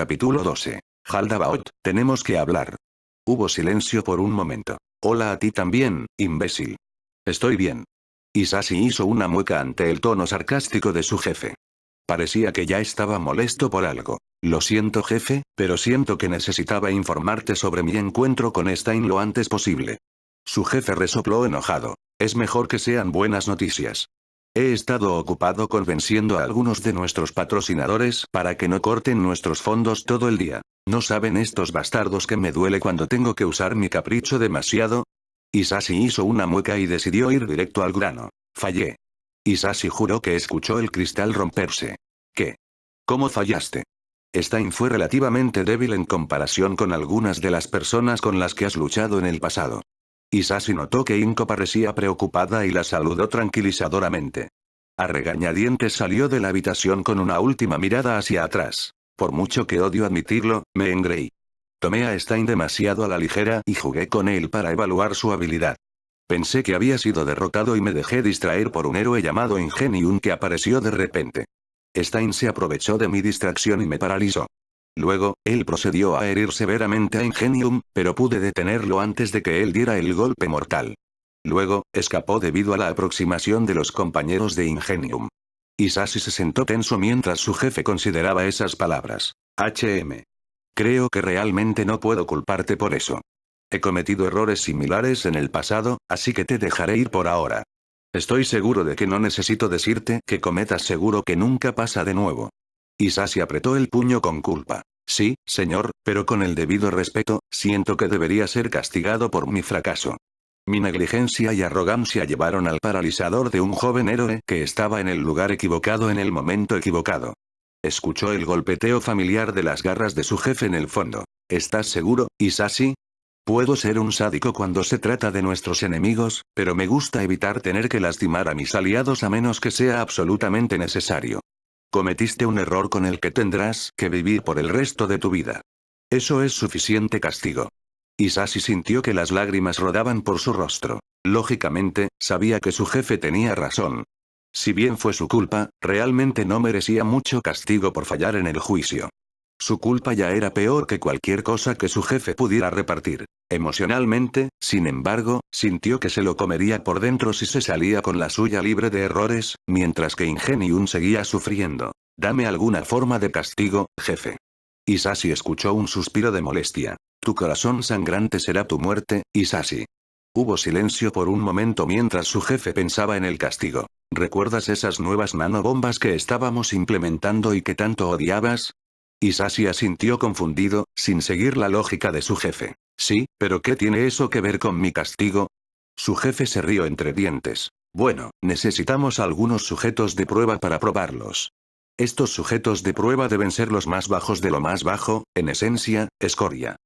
Capítulo 12. Haldabaoth, tenemos que hablar. Hubo silencio por un momento. Hola a ti también, imbécil. Estoy bien. Hisashi hizo una mueca ante el tono sarcástico de su jefe. Parecía que ya estaba molesto por algo. Lo siento jefe, pero siento que necesitaba informarte sobre mi encuentro con Stein lo antes posible. Su jefe resopló enojado. Es mejor que sean buenas noticias. He estado ocupado convenciendo a algunos de nuestros patrocinadores para que no corten nuestros fondos todo el día. ¿No saben estos bastardos que me duele cuando tengo que usar mi capricho demasiado? Hisashi hizo una mueca y decidió ir directo al grano. Fallé. Hisashi juró que escuchó el cristal romperse. ¿Qué? ¿Cómo fallaste? Stein fue relativamente débil en comparación con algunas de las personas con las que has luchado en el pasado. Hisashi notó que Inko parecía preocupada y la saludó tranquilizadoramente. A regañadientes salió de la habitación con una última mirada hacia atrás. Por mucho que odio admitirlo, me engreí. Tomé a Stein demasiado a la ligera y jugué con él para evaluar su habilidad. Pensé que había sido derrotado y me dejé distraer por un héroe llamado Ingenium que apareció de repente. Stein se aprovechó de mi distracción y me paralizó. Luego, él procedió a herir severamente a Ingenium, pero pude detenerlo antes de que él diera el golpe mortal. Luego, escapó debido a la aproximación de los compañeros de Ingenium. Hisashi se sentó tenso mientras su jefe consideraba esas palabras. Creo que realmente no puedo culparte por eso. He cometido errores similares en el pasado, así que te dejaré ir por ahora. Estoy seguro de que no necesito decirte que cometas seguro que nunca pasa de nuevo. Hisashi apretó el puño con culpa. Sí, señor, pero con el debido respeto, siento que debería ser castigado por mi fracaso. Mi negligencia y arrogancia llevaron al paralizador de un joven héroe que estaba en el lugar equivocado en el momento equivocado. Escuchó el golpeteo familiar de las garras de su jefe en el fondo. ¿Estás seguro, Hisashi? Puedo ser un sádico cuando se trata de nuestros enemigos, pero me gusta evitar tener que lastimar a mis aliados a menos que sea absolutamente necesario. Cometiste un error con el que tendrás que vivir por el resto de tu vida. Eso es suficiente castigo. Hisashi sintió que las lágrimas rodaban por su rostro. Lógicamente, sabía que su jefe tenía razón. Si bien fue su culpa, realmente no merecía mucho castigo por fallar en el juicio. Su culpa ya era peor que cualquier cosa que su jefe pudiera repartir. Emocionalmente, sin embargo, sintió que se lo comería por dentro si se salía con la suya libre de errores, mientras que Ingenium seguía sufriendo. Dame alguna forma de castigo, jefe. Hisashi escuchó un suspiro de molestia. Tu corazón sangrante será tu muerte, Hisashi. Hubo silencio por un momento mientras su jefe pensaba en el castigo. ¿Recuerdas esas nuevas nanobombas que estábamos implementando y que tanto odiabas? Hisashi asintió confundido, sin seguir la lógica de su jefe. Sí, pero ¿qué tiene eso que ver con mi castigo? Su jefe se rió entre dientes. Bueno, necesitamos algunos sujetos de prueba para probarlos. Estos sujetos de prueba deben ser los más bajos de lo más bajo, en esencia, escoria.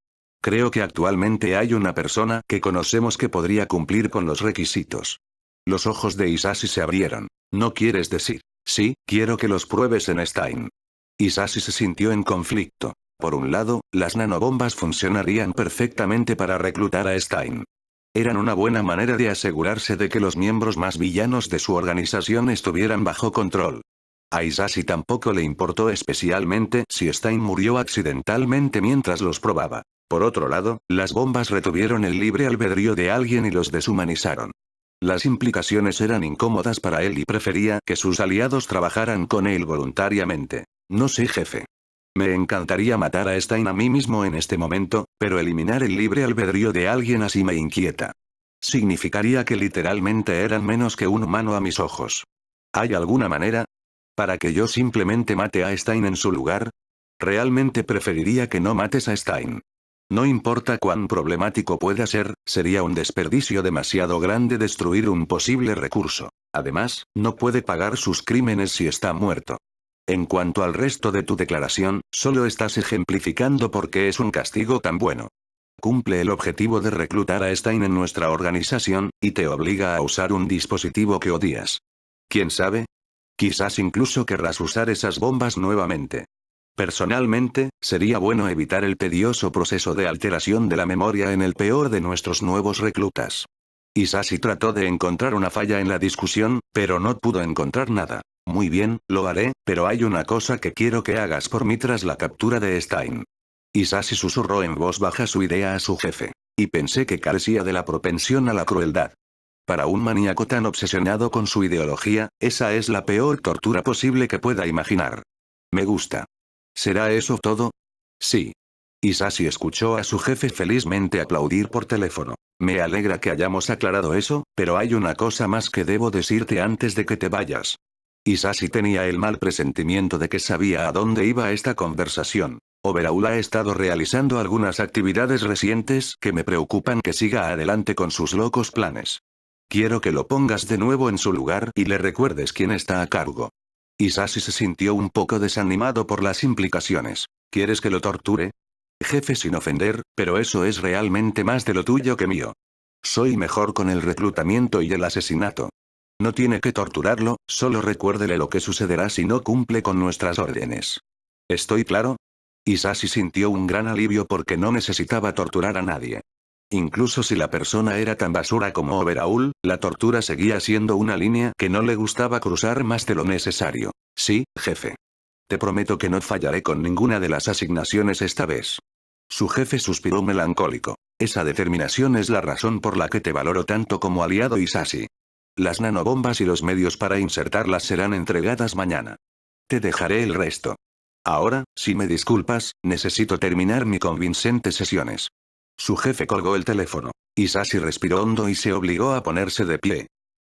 Creo que actualmente hay una persona que conocemos que podría cumplir con los requisitos. Los ojos de Hisashi se abrieron. ¿No quieres decir? Sí, quiero que los pruebes en Stein. Hisashi se sintió en conflicto. Por un lado, las nanobombas funcionarían perfectamente para reclutar a Stein. Eran una buena manera de asegurarse de que los miembros más villanos de su organización estuvieran bajo control. A Hisashi tampoco le importó especialmente si Stein murió accidentalmente mientras los probaba. Por otro lado, las bombas retuvieron el libre albedrío de alguien y los deshumanizaron. Las implicaciones eran incómodas para él y prefería que sus aliados trabajaran con él voluntariamente. No sé, jefe. Me encantaría matar a Stein a mí mismo en este momento, pero eliminar el libre albedrío de alguien así me inquieta. Significaría que literalmente eran menos que un humano a mis ojos. ¿Hay alguna manera? ¿Para que yo simplemente mate a Stein en su lugar? Realmente preferiría que no mates a Stein. No importa cuán problemático pueda ser, sería un desperdicio demasiado grande destruir un posible recurso. Además, no puede pagar sus crímenes si está muerto. En cuanto al resto de tu declaración, solo estás ejemplificando por qué es un castigo tan bueno. Cumple el objetivo de reclutar a Stein en nuestra organización, y te obliga a usar un dispositivo que odias. ¿Quién sabe? Quizás incluso querrás usar esas bombas nuevamente. Personalmente, sería bueno evitar el tedioso proceso de alteración de la memoria en el peor de nuestros nuevos reclutas. Isashi trató de encontrar una falla en la discusión, pero no pudo encontrar nada. Muy bien, lo haré, pero hay una cosa que quiero que hagas por mí tras la captura de Stein. Isashi susurró en voz baja su idea a su jefe. Y pensé que carecía de la propensión a la crueldad. Para un maníaco tan obsesionado con su ideología, esa es la peor tortura posible que pueda imaginar. Me gusta. ¿Será eso todo? Sí. Isashi escuchó a su jefe felizmente aplaudir por teléfono. Me alegra que hayamos aclarado eso, pero hay una cosa más que debo decirte antes de que te vayas. Isashi tenía el mal presentimiento de que sabía a dónde iba esta conversación. Overhaul ha estado realizando algunas actividades recientes que me preocupan que siga adelante con sus locos planes. Quiero que lo pongas de nuevo en su lugar y le recuerdes quién está a cargo. Isashi se sintió un poco desanimado por las implicaciones. ¿Quieres que lo torture? Jefe, sin ofender, pero eso es realmente más de lo tuyo que mío. Soy mejor con el reclutamiento y el asesinato. No tiene que torturarlo, solo recuérdele lo que sucederá si no cumple con nuestras órdenes. ¿Estoy claro? Isashi sintió un gran alivio porque no necesitaba torturar a nadie. Incluso si la persona era tan basura como Overhaul, la tortura seguía siendo una línea que no le gustaba cruzar más de lo necesario. Sí, jefe. Te prometo que no fallaré con ninguna de las asignaciones esta vez. Su jefe suspiró melancólico. Esa determinación es la razón por la que te valoro tanto como aliado, Isashi. Las nanobombas y los medios para insertarlas serán entregadas mañana. Te dejaré el resto. Ahora, si me disculpas, necesito terminar mi convincente sesiones. Su jefe colgó el teléfono. Isashi respiró hondo y se obligó a ponerse de pie.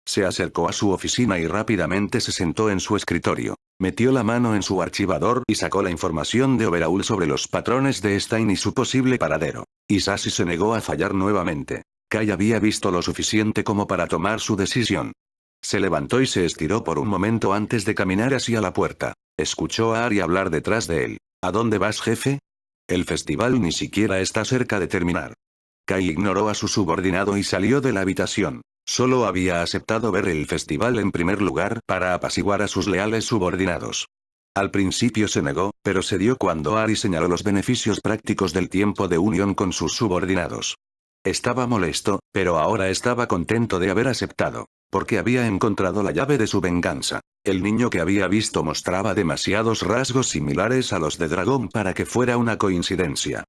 Se acercó a su oficina y rápidamente se sentó en su escritorio. Metió la mano en su archivador y sacó la información de Overhaul sobre los patrones de Stein y su posible paradero. Isashi se negó a fallar nuevamente. Kai había visto lo suficiente como para tomar su decisión. Se levantó y se estiró por un momento antes de caminar hacia la puerta. Escuchó a Ari hablar detrás de él. ¿A dónde vas, jefe? El festival ni siquiera está cerca de terminar. Kai ignoró a su subordinado y salió de la habitación. Solo había aceptado ver el festival en primer lugar para apaciguar a sus leales subordinados. Al principio se negó, pero cedió cuando Ari señaló los beneficios prácticos del tiempo de unión con sus subordinados. Estaba molesto, pero ahora estaba contento de haber aceptado, porque había encontrado la llave de su venganza. El niño que había visto mostraba demasiados rasgos similares a los de Dragón para que fuera una coincidencia.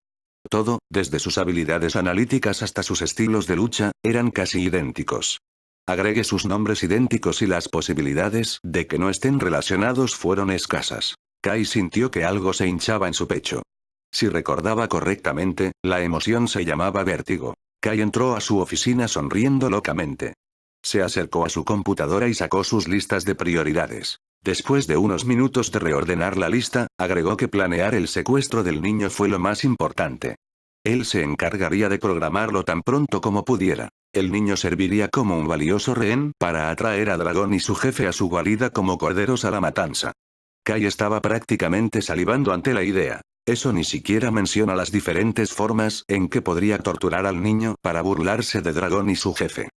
Todo, desde sus habilidades analíticas hasta sus estilos de lucha, eran casi idénticos. Agregue sus nombres idénticos y las posibilidades de que no estén relacionados fueron escasas. Kai sintió que algo se hinchaba en su pecho. Si recordaba correctamente, la emoción se llamaba vértigo. Kai entró a su oficina sonriendo locamente. Se acercó a su computadora y sacó sus listas de prioridades. Después de unos minutos de reordenar la lista, agregó que planear el secuestro del niño fue lo más importante. Él se encargaría de programarlo tan pronto como pudiera. El niño serviría como un valioso rehén para atraer a Dragón y su jefe a su guarida como corderos a la matanza. Kai estaba prácticamente salivando ante la idea. Eso ni siquiera menciona las diferentes formas en que podría torturar al niño para burlarse de Dragón y su jefe.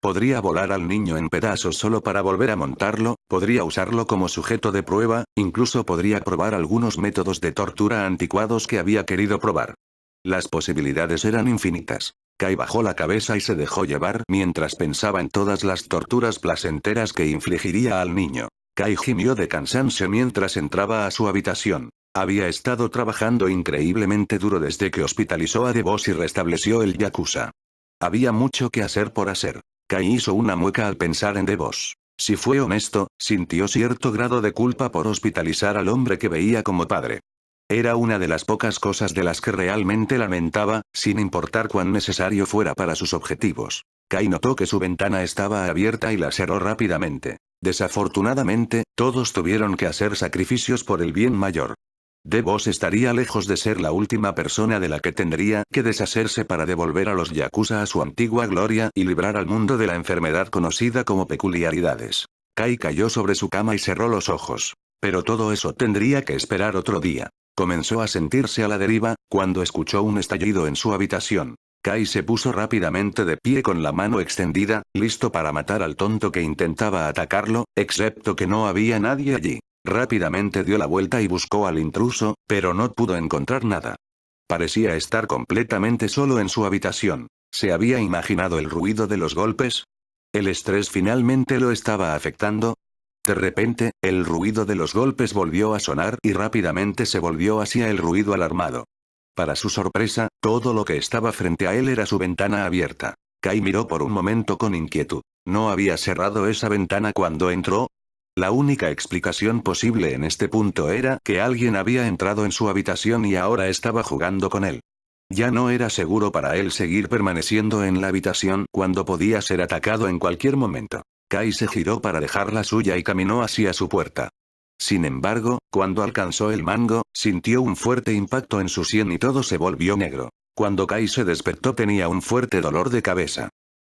Podría volar al niño en pedazos solo para volver a montarlo, podría usarlo como sujeto de prueba, incluso podría probar algunos métodos de tortura anticuados que había querido probar. Las posibilidades eran infinitas. Kai bajó la cabeza y se dejó llevar mientras pensaba en todas las torturas placenteras que infligiría al niño. Kai gimió de cansancio mientras entraba a su habitación. Había estado trabajando increíblemente duro desde que hospitalizó a DeVos y restableció el Yakuza. Había mucho que hacer por hacer. Kai hizo una mueca al pensar en DeVos. Si fue honesto, sintió cierto grado de culpa por hospitalizar al hombre que veía como padre. Era una de las pocas cosas de las que realmente lamentaba, sin importar cuán necesario fuera para sus objetivos. Kai notó que su ventana estaba abierta y la cerró rápidamente. Desafortunadamente, todos tuvieron que hacer sacrificios por el bien mayor. DeVos estaría lejos de ser la última persona de la que tendría que deshacerse para devolver a los Yakuza a su antigua gloria y librar al mundo de la enfermedad conocida como peculiaridades. Kai cayó sobre su cama y cerró los ojos. Pero todo eso tendría que esperar otro día. Comenzó a sentirse a la deriva, cuando escuchó un estallido en su habitación. Kai se puso rápidamente de pie con la mano extendida, listo para matar al tonto que intentaba atacarlo, excepto que no había nadie allí. Rápidamente dio la vuelta y buscó al intruso, pero no pudo encontrar nada. Parecía estar completamente solo en su habitación. ¿Se había imaginado el ruido de los golpes? ¿El estrés finalmente lo estaba afectando? De repente, el ruido de los golpes volvió a sonar y rápidamente se volvió hacia el ruido alarmado. Para su sorpresa, todo lo que estaba frente a él era su ventana abierta. Kai miró por un momento con inquietud. ¿No había cerrado esa ventana cuando entró? La única explicación posible en este punto era que alguien había entrado en su habitación y ahora estaba jugando con él. Ya no era seguro para él seguir permaneciendo en la habitación cuando podía ser atacado en cualquier momento. Kai se giró para dejar la suya y caminó hacia su puerta. Sin embargo, cuando alcanzó el mango, sintió un fuerte impacto en su sien y todo se volvió negro. Cuando Kai se despertó tenía un fuerte dolor de cabeza.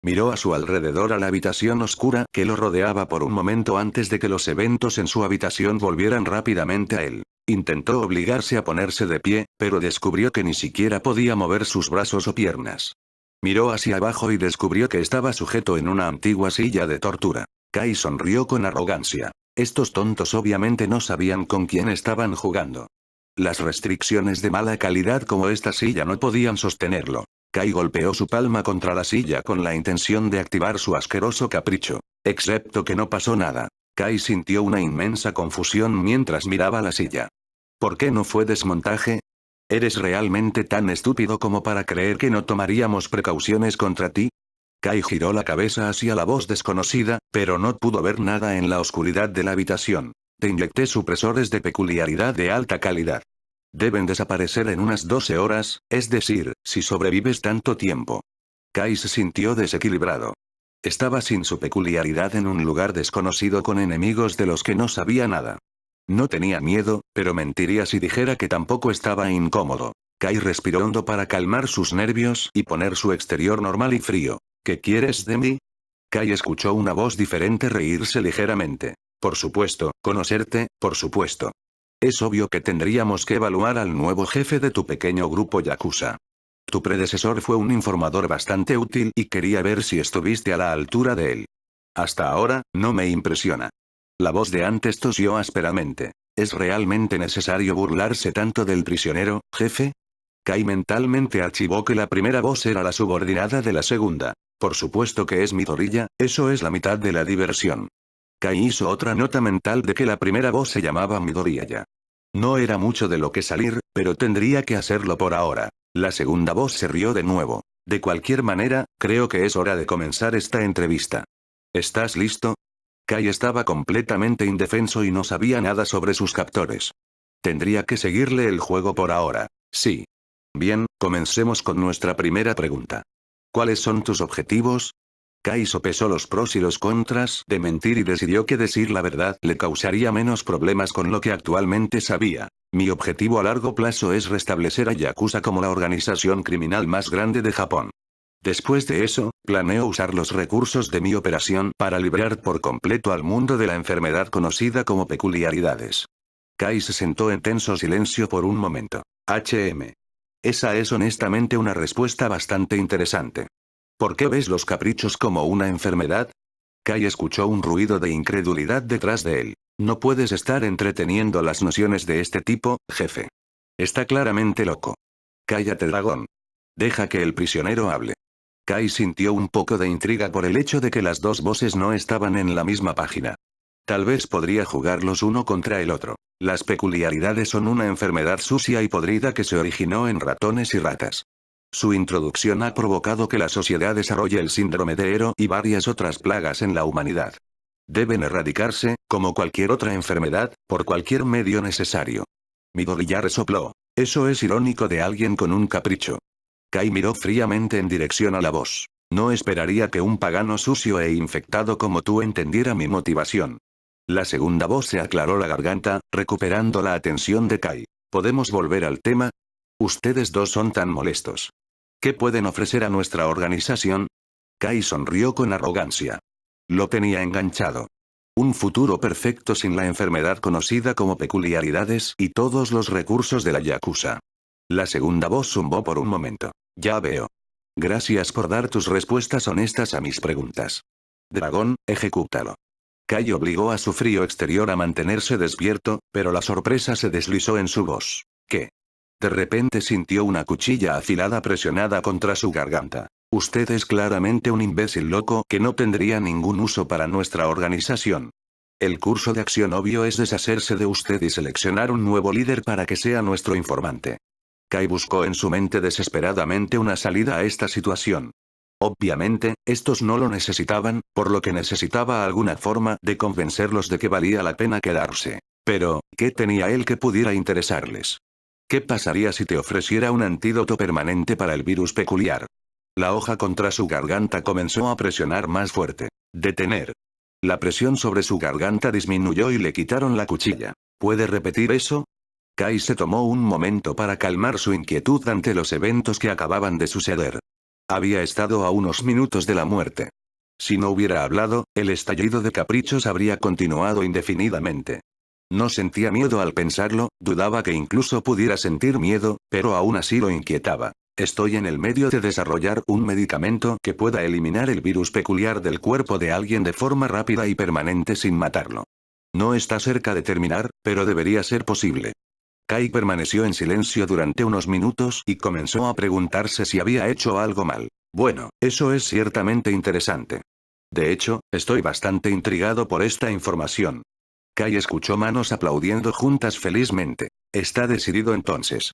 Miró a su alrededor a la habitación oscura que lo rodeaba por un momento antes de que los eventos en su habitación volvieran rápidamente a él. Intentó obligarse a ponerse de pie, pero descubrió que ni siquiera podía mover sus brazos o piernas. Miró hacia abajo y descubrió que estaba sujeto en una antigua silla de tortura. Kai sonrió con arrogancia. Estos tontos obviamente no sabían con quién estaban jugando. Las restricciones de mala calidad como esta silla no podían sostenerlo. Kai golpeó su palma contra la silla con la intención de activar su asqueroso capricho. Excepto que no pasó nada. Kai sintió una inmensa confusión mientras miraba la silla. ¿Por qué no fue desmontaje? ¿Eres realmente tan estúpido como para creer que no tomaríamos precauciones contra ti? Kai giró la cabeza hacia la voz desconocida, pero no pudo ver nada en la oscuridad de la habitación. Te inyecté supresores de peculiaridad de alta calidad. Deben desaparecer en unas 12 horas, es decir, si sobrevives tanto tiempo. Kai se sintió desequilibrado. Estaba sin su peculiaridad en un lugar desconocido con enemigos de los que no sabía nada. No tenía miedo, pero mentiría si dijera que tampoco estaba incómodo. Kai respiró hondo para calmar sus nervios y poner su exterior normal y frío. ¿Qué quieres de mí? Kai escuchó una voz diferente reírse ligeramente. Por supuesto, conocerte, por supuesto. Es obvio que tendríamos que evaluar al nuevo jefe de tu pequeño grupo Yakuza. Tu predecesor fue un informador bastante útil y quería ver si estuviste a la altura de él. Hasta ahora, no me impresiona. La voz de antes tosió ásperamente. ¿Es realmente necesario burlarse tanto del prisionero, jefe? Kai mentalmente archivó que la primera voz era la subordinada de la segunda. Por supuesto que es Midoriya, eso es la mitad de la diversión. Kai hizo otra nota mental de que la primera voz se llamaba Midoriya. No era mucho de lo que salir, pero tendría que hacerlo por ahora. La segunda voz se rió de nuevo. De cualquier manera, creo que es hora de comenzar esta entrevista. ¿Estás listo? Kai estaba completamente indefenso y no sabía nada sobre sus captores. Tendría que seguirle el juego por ahora. Sí. Bien, comencemos con nuestra primera pregunta. ¿Cuáles son tus objetivos? Kai sopesó los pros y los contras de mentir y decidió que decir la verdad le causaría menos problemas con lo que actualmente sabía. Mi objetivo a largo plazo es restablecer a Yakuza como la organización criminal más grande de Japón. Después de eso, planeo usar los recursos de mi operación para librar por completo al mundo de la enfermedad conocida como peculiaridades. Kai se sentó en tenso silencio por un momento. Esa es honestamente una respuesta bastante interesante. ¿Por qué ves los caprichos como una enfermedad? Kai escuchó un ruido de incredulidad detrás de él. No puedes estar entreteniendo las nociones de este tipo, jefe. Está claramente loco. Cállate, dragón. Deja que el prisionero hable. Kai sintió un poco de intriga por el hecho de que las dos voces no estaban en la misma página. Tal vez podría jugarlos uno contra el otro. Las peculiaridades son una enfermedad sucia y podrida que se originó en ratones y ratas. Su introducción ha provocado que la sociedad desarrolle el síndrome de Ero y varias otras plagas en la humanidad. Deben erradicarse, como cualquier otra enfermedad, por cualquier medio necesario. Midoriya resopló. Eso es irónico de alguien con un capricho. Kai miró fríamente en dirección a la voz. No esperaría que un pagano sucio e infectado como tú entendiera mi motivación. La segunda voz se aclaró la garganta, recuperando la atención de Kai. ¿Podemos volver al tema? Ustedes dos son tan molestos. ¿Qué pueden ofrecer a nuestra organización? Kai sonrió con arrogancia. Lo tenía enganchado. Un futuro perfecto sin la enfermedad conocida como peculiaridades y todos los recursos de la Yakuza. La segunda voz zumbó por un momento. Ya veo. Gracias por dar tus respuestas honestas a mis preguntas. Dragón, ejecútalo. Kai obligó a su frío exterior a mantenerse despierto, pero la sorpresa se deslizó en su voz. ¿Qué? De repente sintió una cuchilla afilada presionada contra su garganta. Usted es claramente un imbécil loco que no tendría ningún uso para nuestra organización. El curso de acción obvio es deshacerse de usted y seleccionar un nuevo líder para que sea nuestro informante. Kai buscó en su mente desesperadamente una salida a esta situación. Obviamente, estos no lo necesitaban, por lo que necesitaba alguna forma de convencerlos de que valía la pena quedarse. Pero, ¿qué tenía él que pudiera interesarles? ¿Qué pasaría si te ofreciera un antídoto permanente para el virus peculiar? La hoja contra su garganta comenzó a presionar más fuerte. Detener. La presión sobre su garganta disminuyó y le quitaron la cuchilla. ¿Puede repetir eso? Kai se tomó un momento para calmar su inquietud ante los eventos que acababan de suceder. Había estado a unos minutos de la muerte. Si no hubiera hablado, el estallido de caprichos habría continuado indefinidamente. No sentía miedo al pensarlo, dudaba que incluso pudiera sentir miedo, pero aún así lo inquietaba. Estoy en el medio de desarrollar un medicamento que pueda eliminar el virus peculiar del cuerpo de alguien de forma rápida y permanente sin matarlo. No está cerca de terminar, pero debería ser posible. Kai permaneció en silencio durante unos minutos y comenzó a preguntarse si había hecho algo mal. Bueno, eso es ciertamente interesante. De hecho, estoy bastante intrigado por esta información. Kai escuchó manos aplaudiendo juntas felizmente. Está decidido entonces.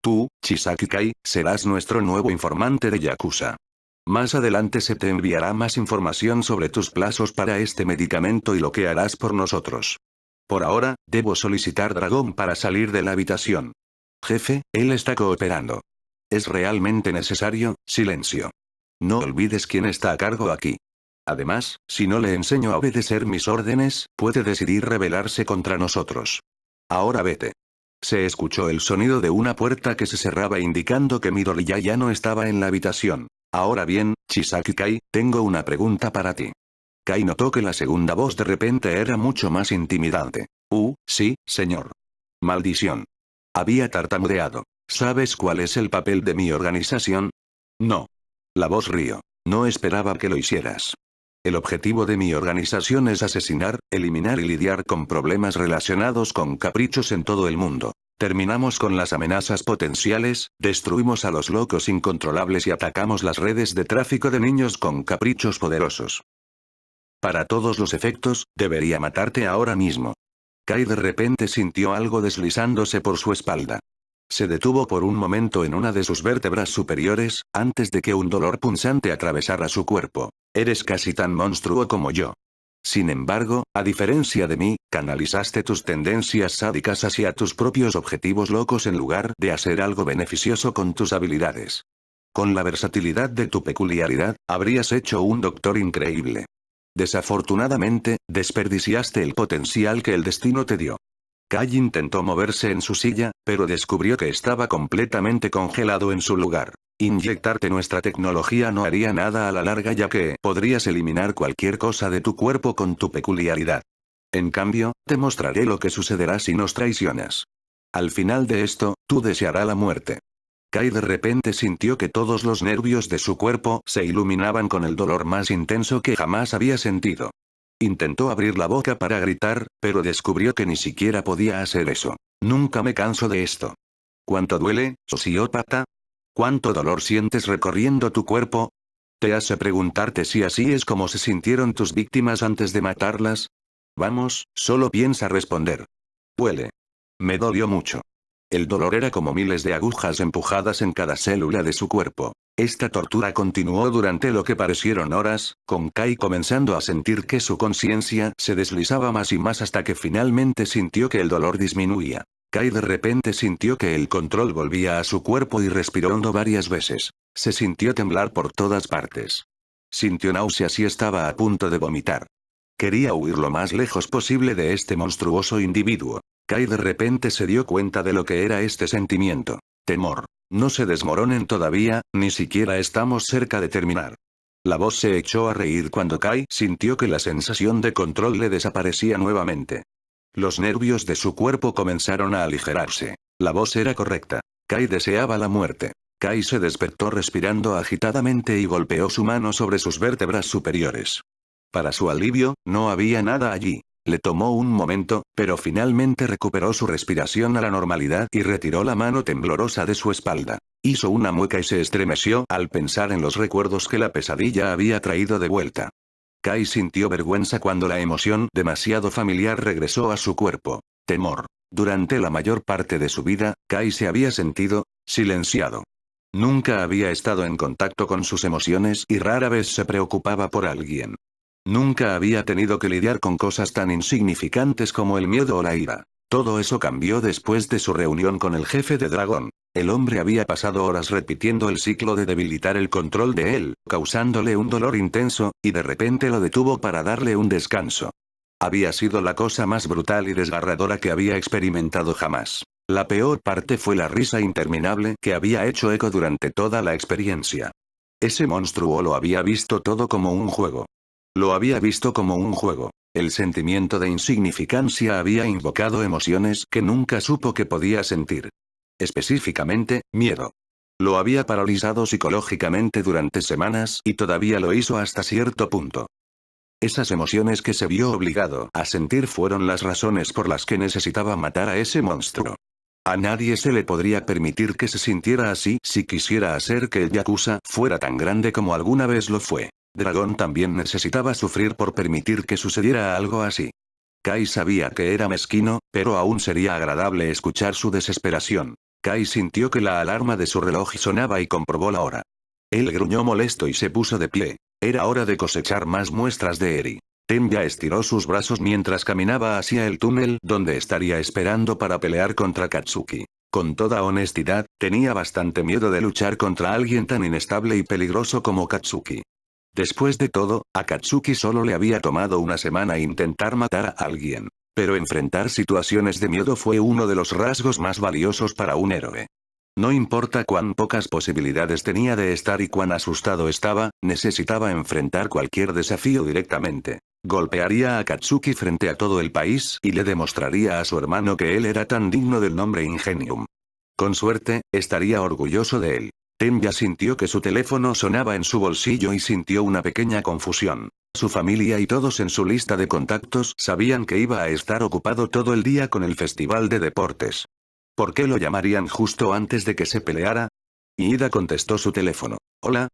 Tú, Chisaki Kai, serás nuestro nuevo informante de Yakuza. Más adelante se te enviará más información sobre tus plazos para este medicamento y lo que harás por nosotros. Por ahora, debo solicitar Dragón para salir de la habitación. Jefe, él está cooperando. ¿Es realmente necesario? Silencio. No olvides quién está a cargo aquí. Además, si no le enseño a obedecer mis órdenes, puede decidir rebelarse contra nosotros. Ahora vete. Se escuchó el sonido de una puerta que se cerraba indicando que Midoriya ya no estaba en la habitación. Ahora bien, Chisaki Kai, tengo una pregunta para ti. Kai notó que la segunda voz de repente era mucho más intimidante. Sí, señor. Maldición. Había tartamudeado. ¿Sabes cuál es el papel de mi organización? No. La voz rió. No esperaba que lo hicieras. El objetivo de mi organización es asesinar, eliminar y lidiar con problemas relacionados con caprichos en todo el mundo. Terminamos con las amenazas potenciales, destruimos a los locos incontrolables y atacamos las redes de tráfico de niños con caprichos poderosos. Para todos los efectos, debería matarte ahora mismo. Kai de repente sintió algo deslizándose por su espalda. Se detuvo por un momento en una de sus vértebras superiores, antes de que un dolor punzante atravesara su cuerpo. Eres casi tan monstruo como yo. Sin embargo, a diferencia de mí, canalizaste tus tendencias sádicas hacia tus propios objetivos locos en lugar de hacer algo beneficioso con tus habilidades. Con la versatilidad de tu peculiaridad, habrías hecho un doctor increíble. Desafortunadamente, desperdiciaste el potencial que el destino te dio. Kai intentó moverse en su silla, pero descubrió que estaba completamente congelado en su lugar. Inyectarte nuestra tecnología no haría nada a la larga ya que podrías eliminar cualquier cosa de tu cuerpo con tu peculiaridad. En cambio, te mostraré lo que sucederá si nos traicionas. Al final de esto, tú desearás la muerte. Kai de repente sintió que todos los nervios de su cuerpo se iluminaban con el dolor más intenso que jamás había sentido. Intentó abrir la boca para gritar, pero descubrió que ni siquiera podía hacer eso. Nunca me canso de esto. ¿Cuánto duele, sociópata? ¿Cuánto dolor sientes recorriendo tu cuerpo? ¿Te hace preguntarte si así es como se sintieron tus víctimas antes de matarlas? Vamos, solo piensa responder. Huele. Me dolió mucho. El dolor era como miles de agujas empujadas en cada célula de su cuerpo. Esta tortura continuó durante lo que parecieron horas, con Kai comenzando a sentir que su conciencia se deslizaba más y más hasta que finalmente sintió que el dolor disminuía. Kai de repente sintió que el control volvía a su cuerpo y respiró hondo varias veces. Se sintió temblar por todas partes. Sintió náuseas y estaba a punto de vomitar. Quería huir lo más lejos posible de este monstruoso individuo. Kai de repente se dio cuenta de lo que era este sentimiento. Temor. No se desmoronen todavía, ni siquiera estamos cerca de terminar. La voz se echó a reír cuando Kai sintió que la sensación de control le desaparecía nuevamente. Los nervios de su cuerpo comenzaron a aligerarse. La voz era correcta. Kai deseaba la muerte. Kai se despertó respirando agitadamente y golpeó su mano sobre sus vértebras superiores. Para su alivio, no había nada allí. Le tomó un momento, pero finalmente recuperó su respiración a la normalidad y retiró la mano temblorosa de su espalda. Hizo una mueca y se estremeció al pensar en los recuerdos que la pesadilla había traído de vuelta. Kai sintió vergüenza cuando la emoción demasiado familiar regresó a su cuerpo. Temor. Durante la mayor parte de su vida, Kai se había sentido silenciado. Nunca había estado en contacto con sus emociones y rara vez se preocupaba por alguien. Nunca había tenido que lidiar con cosas tan insignificantes como el miedo o la ira. Todo eso cambió después de su reunión con el jefe de dragón. El hombre había pasado horas repitiendo el ciclo de debilitar el control de él, causándole un dolor intenso, y de repente lo detuvo para darle un descanso. Había sido la cosa más brutal y desgarradora que había experimentado jamás. La peor parte fue la risa interminable que había hecho eco durante toda la experiencia. Ese monstruo lo había visto todo como un juego. Lo había visto como un juego. El sentimiento de insignificancia había invocado emociones que nunca supo que podía sentir. Específicamente, miedo. Lo había paralizado psicológicamente durante semanas y todavía lo hizo hasta cierto punto. Esas emociones que se vio obligado a sentir fueron las razones por las que necesitaba matar a ese monstruo. A nadie se le podría permitir que se sintiera así si quisiera hacer que el Yakuza fuera tan grande como alguna vez lo fue. Dragón también necesitaba sufrir por permitir que sucediera algo así. Kai sabía que era mezquino, pero aún sería agradable escuchar su desesperación. Kai sintió que la alarma de su reloj sonaba y comprobó la hora. Él gruñó molesto y se puso de pie. Era hora de cosechar más muestras de Eri. Tenya estiró sus brazos mientras caminaba hacia el túnel donde estaría esperando para pelear contra Katsuki. Con toda honestidad, tenía bastante miedo de luchar contra alguien tan inestable y peligroso como Katsuki. Después de todo, a Katsuki solo le había tomado una semana intentar matar a alguien. Pero enfrentar situaciones de miedo fue uno de los rasgos más valiosos para un héroe. No importa cuán pocas posibilidades tenía de estar y cuán asustado estaba, necesitaba enfrentar cualquier desafío directamente. Golpearía a Katsuki frente a todo el país y le demostraría a su hermano que él era tan digno del nombre Ingenium. Con suerte, estaría orgulloso de él. Tenya sintió que su teléfono sonaba en su bolsillo y sintió una pequeña confusión. Su familia y todos en su lista de contactos sabían que iba a estar ocupado todo el día con el festival de deportes. ¿Por qué lo llamarían justo antes de que se peleara? Ida contestó su teléfono. Hola.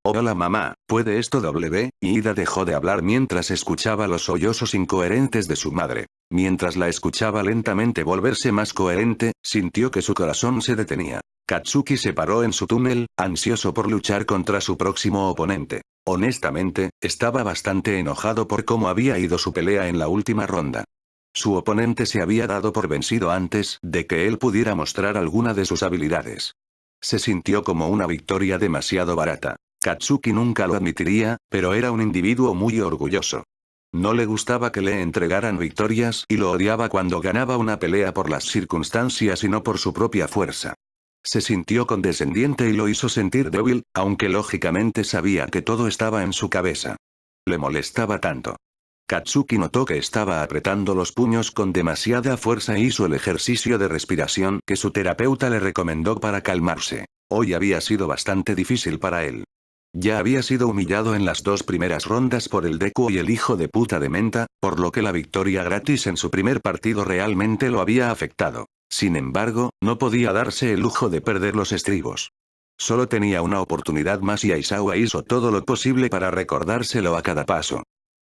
Hola mamá, ¿puede esto W? Ida dejó de hablar mientras escuchaba los sollozos incoherentes de su madre. Mientras la escuchaba lentamente volverse más coherente, sintió que su corazón se detenía. Katsuki se paró en su túnel, ansioso por luchar contra su próximo oponente. Honestamente, estaba bastante enojado por cómo había ido su pelea en la última ronda. Su oponente se había dado por vencido antes de que él pudiera mostrar alguna de sus habilidades. Se sintió como una victoria demasiado barata. Katsuki nunca lo admitiría, pero era un individuo muy orgulloso. No le gustaba que le entregaran victorias y lo odiaba cuando ganaba una pelea por las circunstancias y no por su propia fuerza. Se sintió condescendiente y lo hizo sentir débil, aunque lógicamente sabía que todo estaba en su cabeza. Le molestaba tanto. Katsuki notó que estaba apretando los puños con demasiada fuerza e hizo el ejercicio de respiración que su terapeuta le recomendó para calmarse. Hoy había sido bastante difícil para él. Ya había sido humillado en las dos primeras rondas por el Deku y el hijo de puta de Menta, por lo que la victoria gratis en su primer partido realmente lo había afectado. Sin embargo, no podía darse el lujo de perder los estribos. Solo tenía una oportunidad más y Aizawa hizo todo lo posible para recordárselo a cada paso.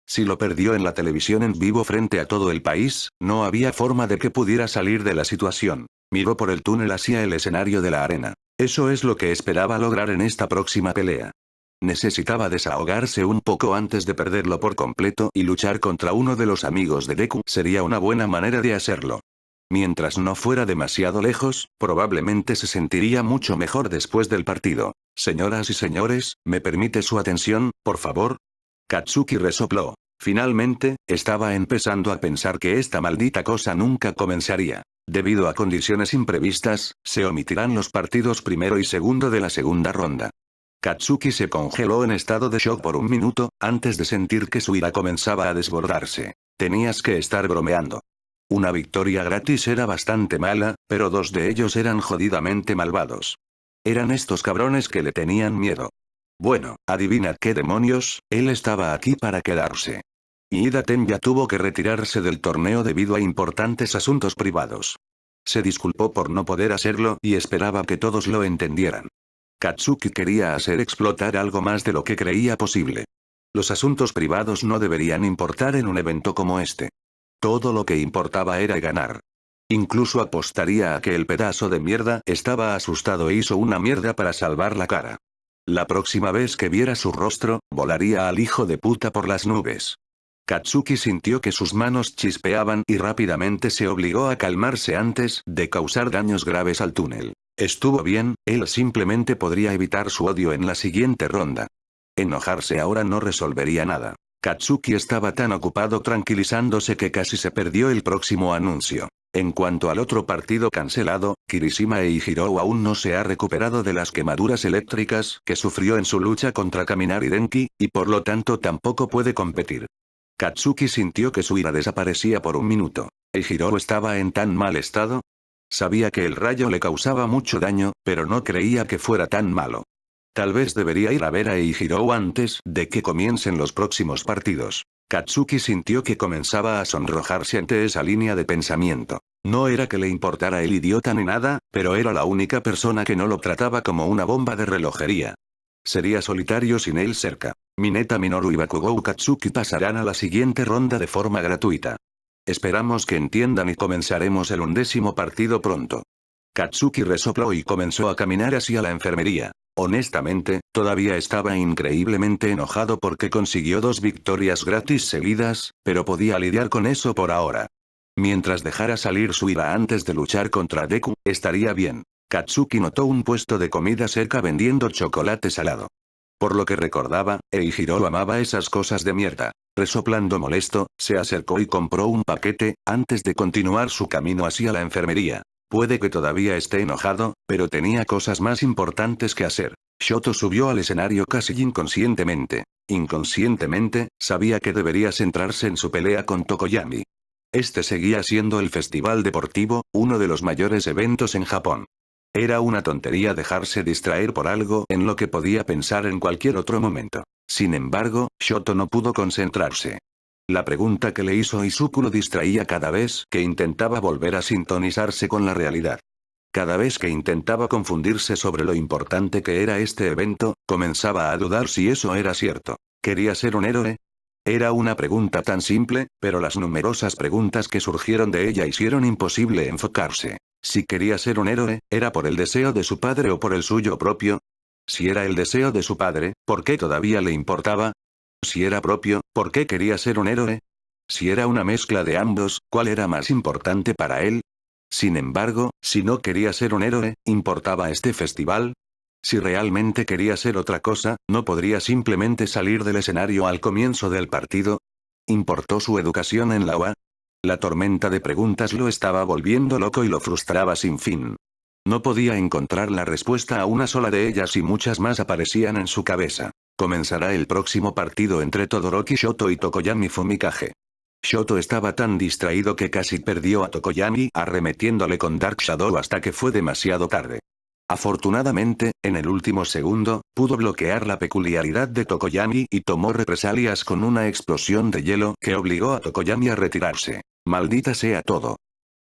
Si lo perdió en la televisión en vivo frente a todo el país, no había forma de que pudiera salir de la situación. Miró por el túnel hacia el escenario de la arena. Eso es lo que esperaba lograr en esta próxima pelea. Necesitaba desahogarse un poco antes de perderlo por completo y luchar contra uno de los amigos de Deku sería una buena manera de hacerlo. Mientras no fuera demasiado lejos, probablemente se sentiría mucho mejor después del partido. Señoras y señores, ¿me permite su atención, por favor? Katsuki resopló. Finalmente, estaba empezando a pensar que esta maldita cosa nunca comenzaría. Debido a condiciones imprevistas, se omitirán los partidos primero y segundo de la segunda ronda. Katsuki se congeló en estado de shock por un minuto, antes de sentir que su ira comenzaba a desbordarse. Tenías que estar bromeando. Una victoria gratis era bastante mala, pero dos de ellos eran jodidamente malvados. Eran estos cabrones que le tenían miedo. Bueno, adivina qué demonios, él estaba aquí para quedarse. Ida Tenya tuvo que retirarse del torneo debido a importantes asuntos privados. Se disculpó por no poder hacerlo y esperaba que todos lo entendieran. Katsuki quería hacer explotar algo más de lo que creía posible. Los asuntos privados no deberían importar en un evento como este. Todo lo que importaba era ganar. Incluso apostaría a que el pedazo de mierda estaba asustado e hizo una mierda para salvar la cara. La próxima vez que viera su rostro, volaría al hijo de puta por las nubes. Katsuki sintió que sus manos chispeaban y rápidamente se obligó a calmarse antes de causar daños graves al túnel. Estuvo bien, él simplemente podría evitar su odio en la siguiente ronda. Enojarse ahora no resolvería nada. Katsuki estaba tan ocupado tranquilizándose que casi se perdió el próximo anuncio. En cuanto al otro partido cancelado, Kirishima Eijiro aún no se ha recuperado de las quemaduras eléctricas que sufrió en su lucha contra Kaminari Denki, y por lo tanto tampoco puede competir. Katsuki sintió que su ira desaparecía por un minuto. ¿Eijiro estaba en tan mal estado? Sabía que el rayo le causaba mucho daño, pero no creía que fuera tan malo. Tal vez debería ir a ver a Eijiro antes de que comiencen los próximos partidos. Katsuki sintió que comenzaba a sonrojarse ante esa línea de pensamiento. No era que le importara el idiota ni nada, pero era la única persona que no lo trataba como una bomba de relojería. Sería solitario sin él cerca. Mineta Minoru y Bakugou Katsuki pasarán a la siguiente ronda de forma gratuita. Esperamos que entiendan y comenzaremos el 11º partido pronto. Katsuki resopló y comenzó a caminar hacia la enfermería. Honestamente, todavía estaba increíblemente enojado porque consiguió 2 victorias gratis seguidas, pero podía lidiar con eso por ahora. Mientras dejara salir su ira antes de luchar contra Deku, estaría bien. Katsuki notó un puesto de comida cerca vendiendo chocolate salado. Por lo que recordaba, Eijiro amaba esas cosas de mierda. Resoplando molesto, se acercó y compró un paquete, antes de continuar su camino hacia la enfermería. Puede que todavía esté enojado, pero tenía cosas más importantes que hacer. Shoto subió al escenario casi inconscientemente. Inconscientemente, sabía que debería centrarse en su pelea con Tokoyami. Este seguía siendo el festival deportivo, uno de los mayores eventos en Japón. Era una tontería dejarse distraer por algo en lo que podía pensar en cualquier otro momento. Sin embargo, Shoto no pudo concentrarse. La pregunta que le hizo Izuku lo distraía cada vez que intentaba volver a sintonizarse con la realidad. Cada vez que intentaba confundirse sobre lo importante que era este evento, comenzaba a dudar si eso era cierto. ¿Quería ser un héroe? Era una pregunta tan simple, pero las numerosas preguntas que surgieron de ella hicieron imposible enfocarse. Si quería ser un héroe, ¿era por el deseo de su padre o por el suyo propio? Si era el deseo de su padre, ¿por qué todavía le importaba? Si era propio, ¿por qué quería ser un héroe? Si era una mezcla de ambos, ¿cuál era más importante para él? Sin embargo, si no quería ser un héroe, ¿importaba este festival? Si realmente quería ser otra cosa, ¿no podría simplemente salir del escenario al comienzo del partido? ¿Importó su educación en la UA? La tormenta de preguntas lo estaba volviendo loco y lo frustraba sin fin. No podía encontrar la respuesta a una sola de ellas y muchas más aparecían en su cabeza. Comenzará el próximo partido entre Todoroki Shoto y Tokoyami Fumikage. Shoto estaba tan distraído que casi perdió a Tokoyami arremetiéndole con Dark Shadow hasta que fue demasiado tarde. Afortunadamente, en el último segundo, pudo bloquear la peculiaridad de Tokoyami y tomó represalias con una explosión de hielo que obligó a Tokoyami a retirarse. Maldita sea todo.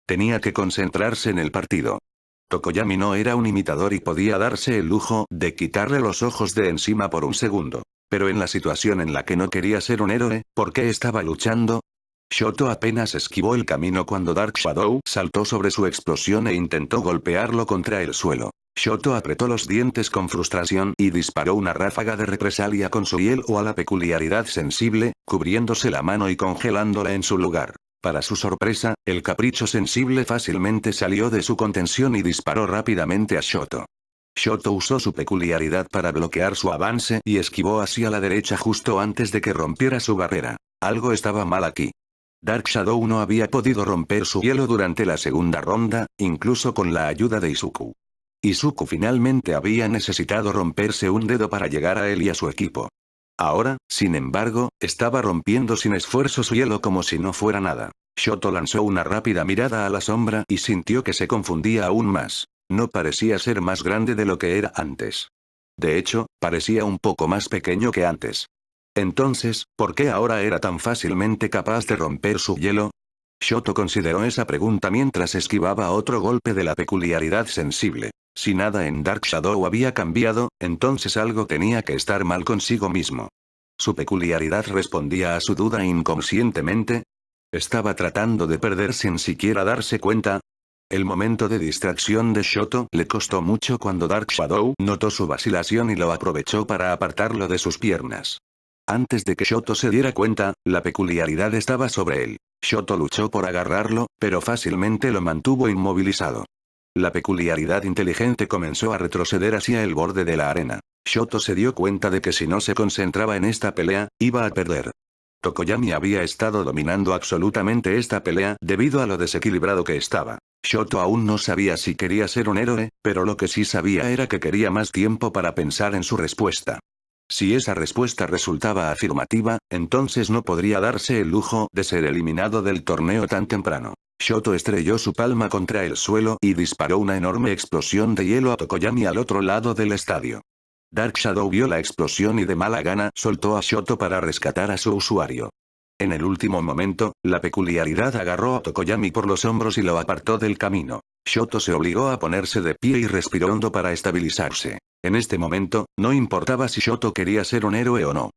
Tenía que concentrarse en el partido. Tokoyami no era un imitador y podía darse el lujo de quitarle los ojos de encima por un segundo. Pero en la situación en la que no quería ser un héroe, ¿por qué estaba luchando? Shoto apenas esquivó el camino cuando Dark Shadow saltó sobre su explosión e intentó golpearlo contra el suelo. Shoto apretó los dientes con frustración y disparó una ráfaga de represalia con su hielo a la peculiaridad sensible, cubriéndose la mano y congelándola en su lugar. Para su sorpresa, el capricho sensible fácilmente salió de su contención y disparó rápidamente a Shoto. Shoto usó su peculiaridad para bloquear su avance y esquivó hacia la derecha justo antes de que rompiera su barrera. Algo estaba mal aquí. Dark Shadow no había podido romper su hielo durante la segunda ronda, incluso con la ayuda de Izuku. Izuku finalmente había necesitado romperse un dedo para llegar a él y a su equipo. Ahora, sin embargo, estaba rompiendo sin esfuerzo su hielo como si no fuera nada. Shoto lanzó una rápida mirada a la sombra y sintió que se confundía aún más. No parecía ser más grande de lo que era antes. De hecho, parecía un poco más pequeño que antes. Entonces, ¿por qué ahora era tan fácilmente capaz de romper su hielo? Shoto consideró esa pregunta mientras esquivaba otro golpe de la peculiaridad sensible. Si nada en Dark Shadow había cambiado, entonces algo tenía que estar mal consigo mismo. Su peculiaridad respondía a su duda inconscientemente. ¿Estaba tratando de perder sin siquiera darse cuenta? El momento de distracción de Shoto le costó mucho cuando Dark Shadow notó su vacilación y lo aprovechó para apartarlo de sus piernas. Antes de que Shoto se diera cuenta, la peculiaridad estaba sobre él. Shoto luchó por agarrarlo, pero fácilmente lo mantuvo inmovilizado. La peculiaridad inteligente comenzó a retroceder hacia el borde de la arena. Shoto se dio cuenta de que si no se concentraba en esta pelea, iba a perder. Tokoyami había estado dominando absolutamente esta pelea debido a lo desequilibrado que estaba. Shoto aún no sabía si quería ser un héroe, pero lo que sí sabía era que quería más tiempo para pensar en su respuesta. Si esa respuesta resultaba afirmativa, entonces no podría darse el lujo de ser eliminado del torneo tan temprano. Shoto estrelló su palma contra el suelo y disparó una enorme explosión de hielo a Tokoyami al otro lado del estadio. Dark Shadow vio la explosión y de mala gana soltó a Shoto para rescatar a su usuario. En el último momento, la peculiaridad agarró a Tokoyami por los hombros y lo apartó del camino. Shoto se obligó a ponerse de pie y respiró hondo para estabilizarse. En este momento, no importaba si Shoto quería ser un héroe o no.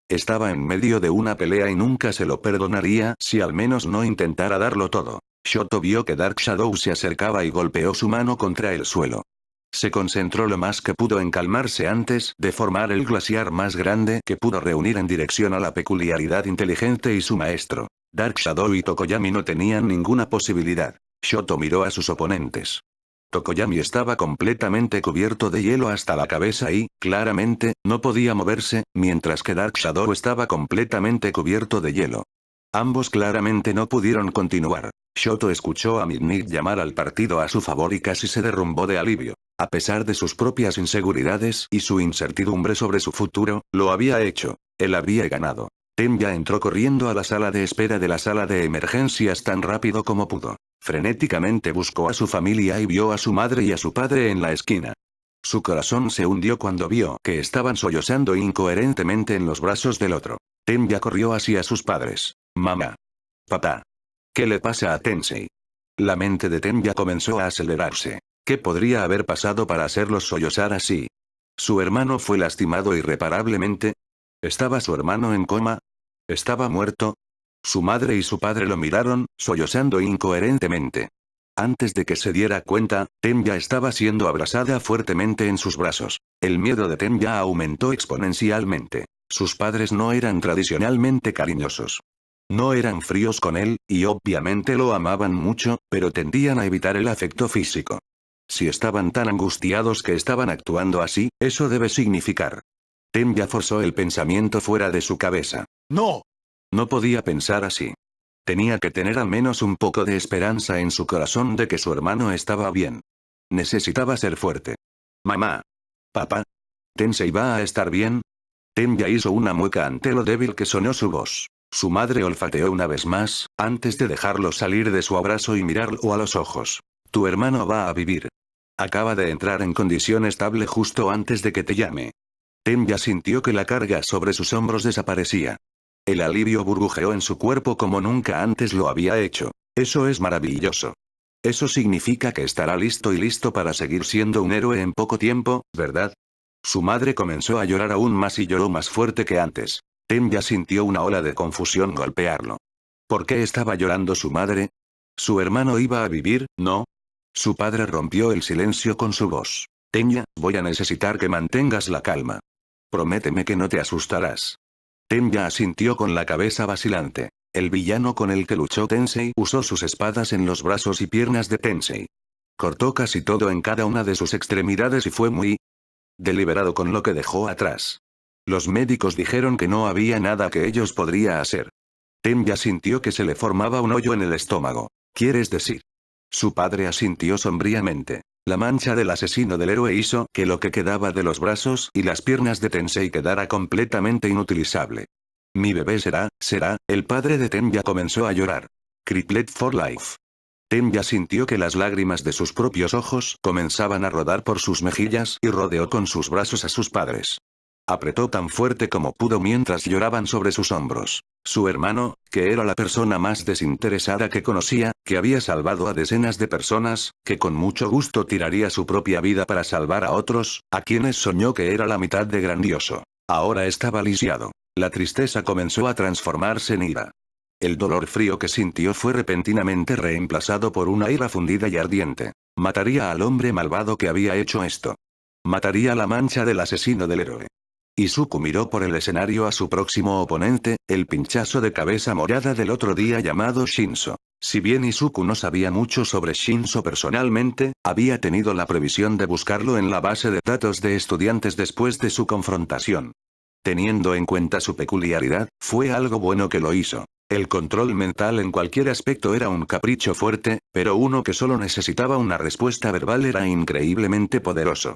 Estaba en medio de una pelea y nunca se lo perdonaría si al menos no intentara darlo todo. Shoto vio que Dark Shadow se acercaba y golpeó su mano contra el suelo. Se concentró lo más que pudo en calmarse antes de formar el glaciar más grande que pudo reunir en dirección a la peculiaridad inteligente y su maestro. Dark Shadow y Tokoyami no tenían ninguna posibilidad. Shoto miró a sus oponentes. Tokoyami estaba completamente cubierto de hielo hasta la cabeza y, claramente, no podía moverse, mientras que Dark Shadow estaba completamente cubierto de hielo. Ambos claramente no pudieron continuar. Shoto escuchó a Midnight llamar al partido a su favor y casi se derrumbó de alivio. A pesar de sus propias inseguridades y su incertidumbre sobre su futuro, lo había hecho. Él había ganado. Tenbya entró corriendo a la sala de espera de la sala de emergencias tan rápido como pudo. Frenéticamente buscó a su familia y vio a su madre y a su padre en la esquina. Su corazón se hundió cuando vio que estaban sollozando incoherentemente en los brazos del otro. Tenbya corrió hacia sus padres. Mamá. Papá. ¿Qué le pasa a Tensei? La mente de Tenbya comenzó a acelerarse. ¿Qué podría haber pasado para hacerlos sollozar así? ¿Su hermano fue lastimado irreparablemente? ¿Estaba su hermano en coma? ¿Estaba muerto? Su madre y su padre lo miraron, sollozando incoherentemente. Antes de que se diera cuenta, Tenbya estaba siendo abrazada fuertemente en sus brazos. El miedo de Tenbya aumentó exponencialmente. Sus padres no eran tradicionalmente cariñosos. No eran fríos con él, y obviamente lo amaban mucho, pero tendían a evitar el afecto físico. Si estaban tan angustiados que estaban actuando así, eso debe significar. Tenbya forzó el pensamiento fuera de su cabeza. ¡No! No podía pensar así. Tenía que tener al menos un poco de esperanza en su corazón de que su hermano estaba bien. Necesitaba ser fuerte. Mamá. Papá. ¿Tensei va a estar bien? Tenbya hizo una mueca ante lo débil que sonó su voz. Su madre olfateó una vez más, antes de dejarlo salir de su abrazo y mirarlo a los ojos. Tu hermano va a vivir. Acaba de entrar en condición estable justo antes de que te llame. Tenbya sintió que la carga sobre sus hombros desaparecía. El alivio burbujeó en su cuerpo como nunca antes lo había hecho. Eso es maravilloso. Eso significa que estará listo y listo para seguir siendo un héroe en poco tiempo, ¿verdad? Su madre comenzó a llorar aún más y lloró más fuerte que antes. Tenbya sintió una ola de confusión golpearlo. ¿Por qué estaba llorando su madre? ¿Su hermano iba a vivir, no? Su padre rompió el silencio con su voz. Tenbya, voy a necesitar que mantengas la calma. Prométeme que no te asustarás. Tenbya asintió con la cabeza vacilante. El villano con el que luchó Tensei usó sus espadas en los brazos y piernas de Tensei. Cortó casi todo en cada una de sus extremidades y fue muy deliberado con lo que dejó atrás. Los médicos dijeron que no había nada que ellos podría hacer. Tenbya sintió que se le formaba un hoyo en el estómago. ¿Quieres decir? Su padre asintió sombríamente. La mancha del asesino del héroe hizo que lo que quedaba de los brazos y las piernas de Tensei quedara completamente inutilizable. Mi bebé será, el padre de Tenbya comenzó a llorar. Criplet for life. Tenbya sintió que las lágrimas de sus propios ojos comenzaban a rodar por sus mejillas y rodeó con sus brazos a sus padres. Apretó tan fuerte como pudo mientras lloraban sobre sus hombros. Su hermano, que era la persona más desinteresada que conocía, que había salvado a decenas de personas, que con mucho gusto tiraría su propia vida para salvar a otros, a quienes soñó que era la mitad de grandioso. Ahora estaba lisiado. La tristeza comenzó a transformarse en ira. El dolor frío que sintió fue repentinamente reemplazado por una ira fundida y ardiente. Mataría al hombre malvado que había hecho esto. Mataría la mancha del asesino del héroe. Izuku miró por el escenario a su próximo oponente, el pinchazo de cabeza morada del otro día llamado Shinso. Si bien Izuku no sabía mucho sobre Shinso personalmente, había tenido la previsión de buscarlo en la base de datos de estudiantes después de su confrontación. Teniendo en cuenta su peculiaridad, fue algo bueno que lo hizo. El control mental en cualquier aspecto era un capricho fuerte, pero uno que solo necesitaba una respuesta verbal era increíblemente poderoso.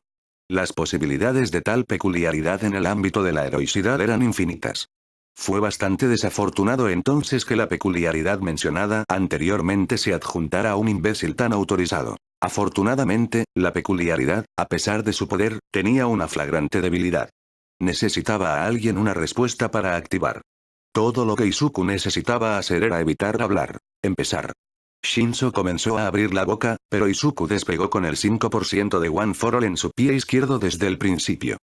Las posibilidades de tal peculiaridad en el ámbito de la heroicidad eran infinitas. Fue bastante desafortunado entonces que la peculiaridad mencionada anteriormente se adjuntara a un imbécil tan autorizado. Afortunadamente, la peculiaridad, a pesar de su poder, tenía una flagrante debilidad. Necesitaba a alguien una respuesta para activar. Todo lo que Izuku necesitaba hacer era evitar hablar. Empezar. Shinso comenzó a abrir la boca, pero Izuku despegó con el 5% de One for All en su pie izquierdo desde el principio.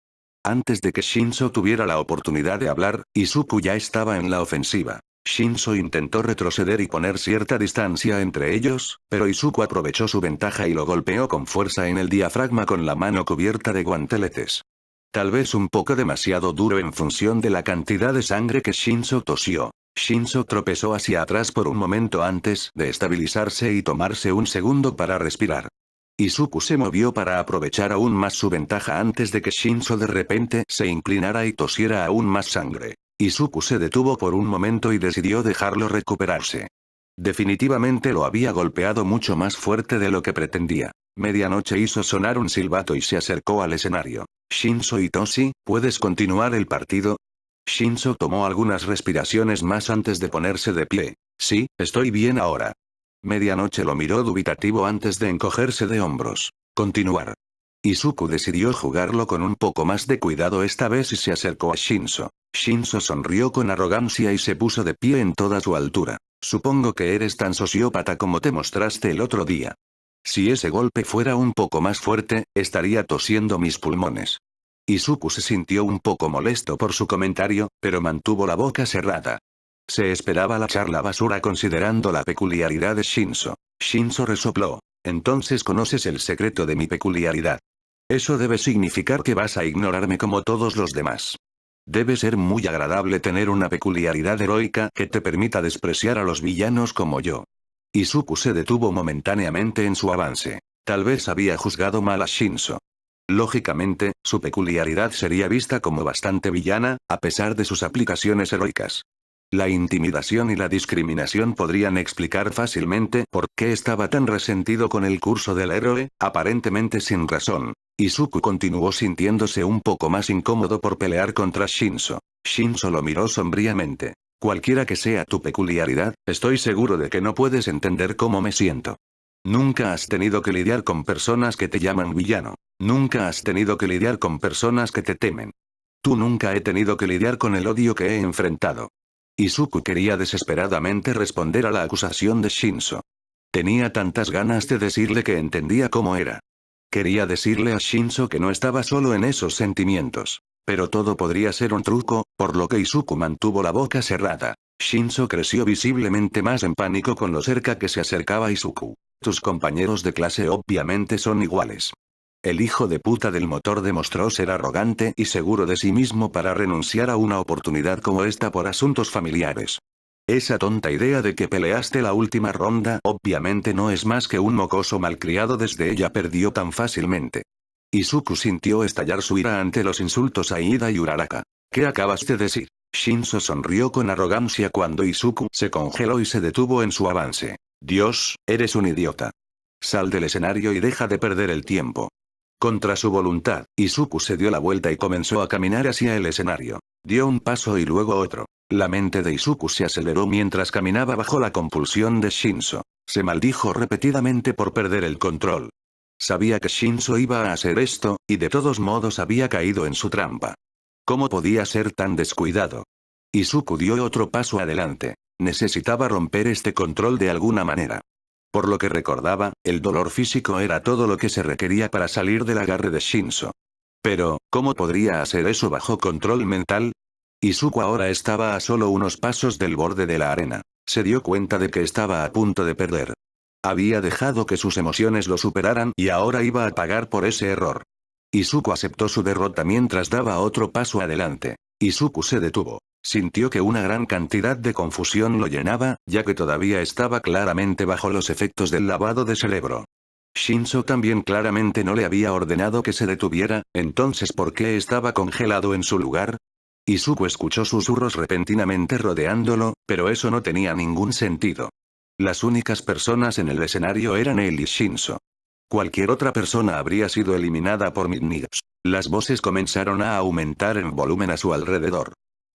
Antes de que Shinso tuviera la oportunidad de hablar, Izuku ya estaba en la ofensiva. Shinso intentó retroceder y poner cierta distancia entre ellos, pero Izuku aprovechó su ventaja y lo golpeó con fuerza en el diafragma con la mano cubierta de guanteletes. Tal vez un poco demasiado duro en función de la cantidad de sangre que Shinso tosió. Shinso tropezó hacia atrás por un momento antes de estabilizarse y tomarse un segundo para respirar. Izuku se movió para aprovechar aún más su ventaja antes de que Shinso de repente se inclinara y tosiera aún más sangre. Izuku se detuvo por un momento y decidió dejarlo recuperarse. Definitivamente lo había golpeado mucho más fuerte de lo que pretendía. Medianoche hizo sonar un silbato y se acercó al escenario. Shinso y Toshi, ¿puedes continuar el partido? Shinso tomó algunas respiraciones más antes de ponerse de pie. Sí, estoy bien ahora. Medianoche lo miró dubitativo antes de encogerse de hombros. Continuar. Izuku decidió jugarlo con un poco más de cuidado esta vez y se acercó a Shinso. Shinso sonrió con arrogancia y se puso de pie en toda su altura. Supongo que eres tan sociópata como te mostraste el otro día. Si ese golpe fuera un poco más fuerte, estaría tosiendo mis pulmones. Izuku se sintió un poco molesto por su comentario, pero mantuvo la boca cerrada. Se esperaba la charla basura considerando la peculiaridad de Shinso. Shinso resopló. Entonces conoces el secreto de mi peculiaridad. Eso debe significar que vas a ignorarme como todos los demás. Debe ser muy agradable tener una peculiaridad heroica que te permita despreciar a los villanos como yo. Izuku se detuvo momentáneamente en su avance. Tal vez había juzgado mal a Shinso. Lógicamente, su peculiaridad sería vista como bastante villana, a pesar de sus aplicaciones heroicas. La intimidación y la discriminación podrían explicar fácilmente por qué estaba tan resentido con el curso del héroe, aparentemente sin razón. Izuku continuó sintiéndose un poco más incómodo por pelear contra Shinso. Shinso lo miró sombríamente. Cualquiera que sea tu peculiaridad, estoy seguro de que no puedes entender cómo me siento. Nunca has tenido que lidiar con personas que te llaman villano. Nunca has tenido que lidiar con personas que te temen. Tú nunca he tenido que lidiar con el odio que he enfrentado. Izuku quería desesperadamente responder a la acusación de Shinso. Tenía tantas ganas de decirle que entendía cómo era. Quería decirle a Shinso que no estaba solo en esos sentimientos. Pero todo podría ser un truco, por lo que Izuku mantuvo la boca cerrada. Shinso creció visiblemente más en pánico con lo cerca que se acercaba a Izuku. Tus compañeros de clase obviamente son iguales. El hijo de puta del motor demostró ser arrogante y seguro de sí mismo para renunciar a una oportunidad como esta por asuntos familiares. Esa tonta idea de que peleaste la última ronda obviamente no es más que un mocoso malcriado desde ella perdió tan fácilmente. Izuku sintió estallar su ira ante los insultos a Ida y Uraraka. ¿Qué acabas de decir? Shinso sonrió con arrogancia cuando Izuku se congeló y se detuvo en su avance. Dios, eres un idiota. Sal del escenario y deja de perder el tiempo. Contra su voluntad, Izuku se dio la vuelta y comenzó a caminar hacia el escenario. Dio un paso y luego otro. La mente de Izuku se aceleró mientras caminaba bajo la compulsión de Shinso. Se maldijo repetidamente por perder el control. Sabía que Shinso iba a hacer esto, y de todos modos había caído en su trampa. ¿Cómo podía ser tan descuidado? Izuku dio otro paso adelante. Necesitaba romper este control de alguna manera. Por lo que recordaba, el dolor físico era todo lo que se requería para salir del agarre de Shinso. Pero, ¿cómo podría hacer eso bajo control mental? Izuku ahora estaba a solo unos pasos del borde de la arena. Se dio cuenta de que estaba a punto de perder. Había dejado que sus emociones lo superaran y ahora iba a pagar por ese error. Izuku aceptó su derrota mientras daba otro paso adelante. Izuku se detuvo. Sintió que una gran cantidad de confusión lo llenaba, ya que todavía estaba claramente bajo los efectos del lavado de cerebro. Shinso también claramente no le había ordenado que se detuviera, entonces ¿por qué estaba congelado en su lugar? Izuku escuchó susurros repentinamente rodeándolo, pero eso no tenía ningún sentido. Las únicas personas en el escenario eran él y Shinso. Cualquier otra persona habría sido eliminada por Midnight. Las voces comenzaron a aumentar en volumen a su alrededor.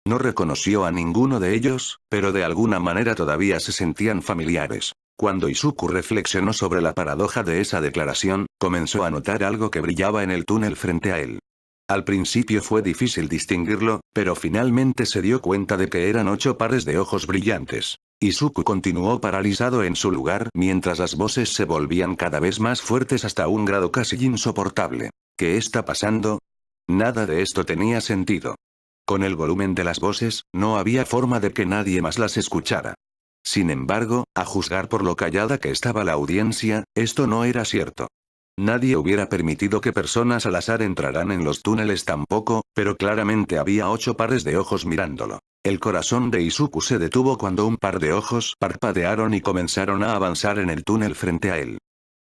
No reconoció a ninguno de ellos, pero de alguna manera todavía se sentían familiares. Cuando Izuku reflexionó sobre la paradoja de esa declaración, comenzó a notar algo que brillaba en el túnel frente a él. Al principio fue difícil distinguirlo, pero finalmente se dio cuenta de que eran 8 pares de ojos brillantes. Izuku continuó paralizado en su lugar mientras las voces se volvían cada vez más fuertes hasta un grado casi insoportable. ¿Qué está pasando? Nada de esto tenía sentido. Con el volumen de las voces, no había forma de que nadie más las escuchara. Sin embargo, a juzgar por lo callada que estaba la audiencia, esto no era cierto. Nadie hubiera permitido que personas al azar entraran en los túneles tampoco, pero claramente había 8 pares de ojos mirándolo. El corazón de Izuku se detuvo cuando un par de ojos parpadearon y comenzaron a avanzar en el túnel frente a él.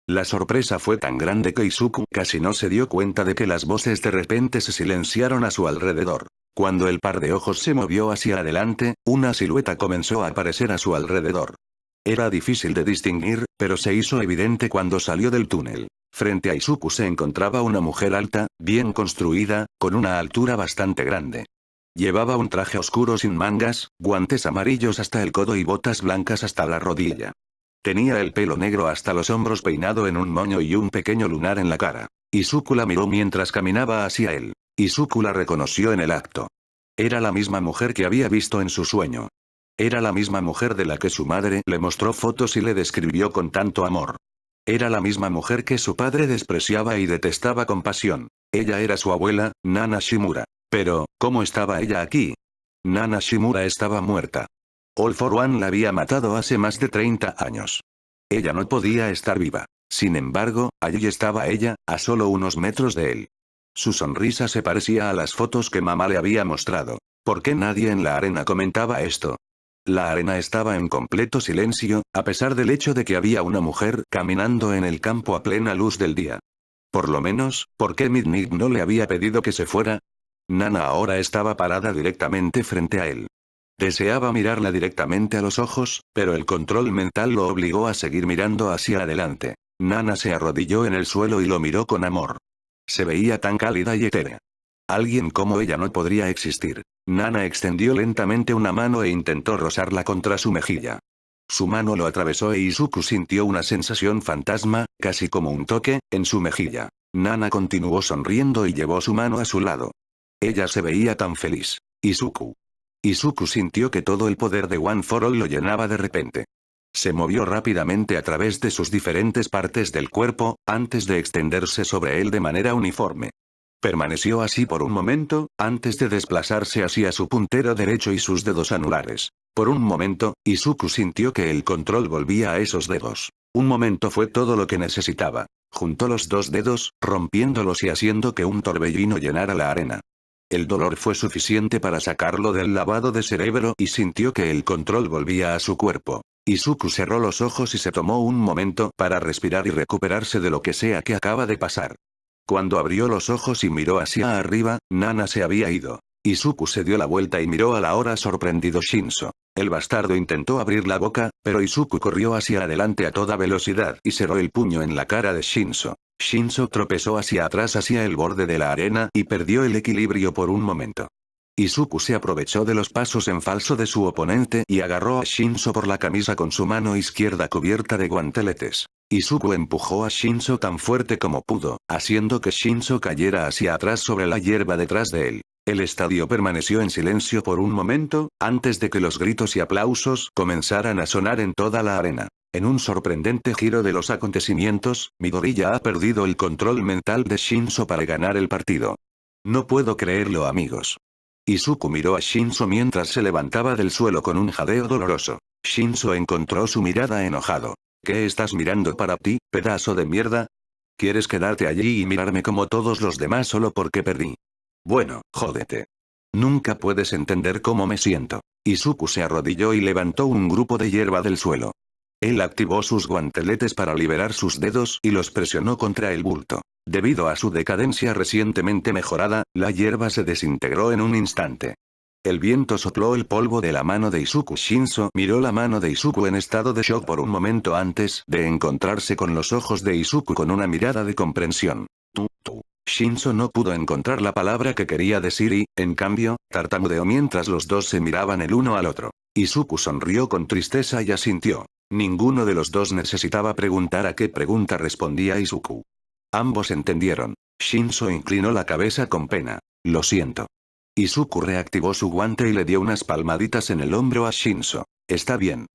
La sorpresa fue tan grande que Izuku casi no se dio cuenta de que las voces de repente se silenciaron a su alrededor. Cuando el par de ojos se movió hacia adelante, una silueta comenzó a aparecer a su alrededor. Era difícil de distinguir, pero se hizo evidente cuando salió del túnel. Frente a Izuku se encontraba una mujer alta, bien construida, con una altura bastante grande. Llevaba un traje oscuro sin mangas, guantes amarillos hasta el codo y botas blancas hasta la rodilla. Tenía el pelo negro hasta los hombros peinado en un moño y un pequeño lunar en la cara. Izuku la miró mientras caminaba hacia él. Izuku la reconoció en el acto. Era la misma mujer que había visto en su sueño. Era la misma mujer de la que su madre le mostró fotos y le describió con tanto amor. Era la misma mujer que su padre despreciaba y detestaba con pasión. Ella era su abuela, Nana Shimura. Pero, ¿cómo estaba ella aquí? Nana Shimura estaba muerta. All for One la había matado hace más de 30 años. Ella no podía estar viva. Sin embargo, allí estaba ella, a solo unos metros de él. Su sonrisa se parecía a las fotos que mamá le había mostrado. ¿Por qué nadie en la arena comentaba esto? La arena estaba en completo silencio, a pesar del hecho de que había una mujer caminando en el campo a plena luz del día. Por lo menos, ¿por qué Midnight no le había pedido que se fuera? Nana ahora estaba parada directamente frente a él. Deseaba mirarla directamente a los ojos, pero el control mental lo obligó a seguir mirando hacia adelante. Nana se arrodilló en el suelo y lo miró con amor. Se veía tan cálida y etérea. Alguien como ella no podría existir. Nana extendió lentamente una mano e intentó rozarla contra su mejilla. Su mano lo atravesó e Izuku sintió una sensación fantasma, casi como un toque, en su mejilla. Nana continuó sonriendo y llevó su mano a su lado. Ella se veía tan feliz. Izuku. Izuku sintió que todo el poder de One for All lo llenaba de repente. Se movió rápidamente a través de sus diferentes partes del cuerpo, antes de extenderse sobre él de manera uniforme. Permaneció así por un momento, antes de desplazarse hacia su puntero derecho y sus dedos anulares. Por un momento, Izuku sintió que el control volvía a esos dedos. Un momento fue todo lo que necesitaba. Juntó los 2 dedos, rompiéndolos y haciendo que un torbellino llenara la arena. El dolor fue suficiente para sacarlo del lavado de cerebro y sintió que el control volvía a su cuerpo. Izuku cerró los ojos y se tomó un momento para respirar y recuperarse de lo que sea que acaba de pasar. Cuando abrió los ojos y miró hacia arriba, Nana se había ido. Izuku se dio la vuelta y miró al ahora sorprendido Shinso. El bastardo intentó abrir la boca, pero Izuku corrió hacia adelante a toda velocidad y cerró el puño en la cara de Shinso. Shinso tropezó hacia atrás hacia el borde de la arena y perdió el equilibrio por un momento. Izuku se aprovechó de los pasos en falso de su oponente y agarró a Shinso por la camisa con su mano izquierda cubierta de guanteletes. Izuku empujó a Shinso tan fuerte como pudo, haciendo que Shinso cayera hacia atrás sobre la hierba detrás de él. El estadio permaneció en silencio por un momento, antes de que los gritos y aplausos comenzaran a sonar en toda la arena. En un sorprendente giro de los acontecimientos, Midoriya ha perdido el control mental de Shinso para ganar el partido. No puedo creerlo, amigos. Izuku miró a Shinso mientras se levantaba del suelo con un jadeo doloroso. Shinso encontró su mirada enojado. ¿Qué estás mirando para ti, pedazo de mierda? ¿Quieres quedarte allí y mirarme como todos los demás solo porque perdí? Bueno, jódete. Nunca puedes entender cómo me siento. Izuku se arrodilló y levantó un grupo de hierba del suelo. Él activó sus guanteletes para liberar sus dedos y los presionó contra el bulto. Debido a su decadencia recientemente mejorada, la hierba se desintegró en un instante. El viento sopló el polvo de la mano de Izuku. Shinso miró la mano de Izuku en estado de shock por un momento antes de encontrarse con los ojos de Izuku con una mirada de comprensión. Tú. Shinso no pudo encontrar la palabra que quería decir y, en cambio, tartamudeó mientras los dos se miraban el uno al otro. Izuku sonrió con tristeza y asintió. Ninguno de los dos necesitaba preguntar a qué pregunta respondía Izuku. Ambos entendieron. Shinso inclinó la cabeza con pena. Lo siento. Izuku reactivó su guante y le dio unas palmaditas en el hombro a Shinso. Está bien.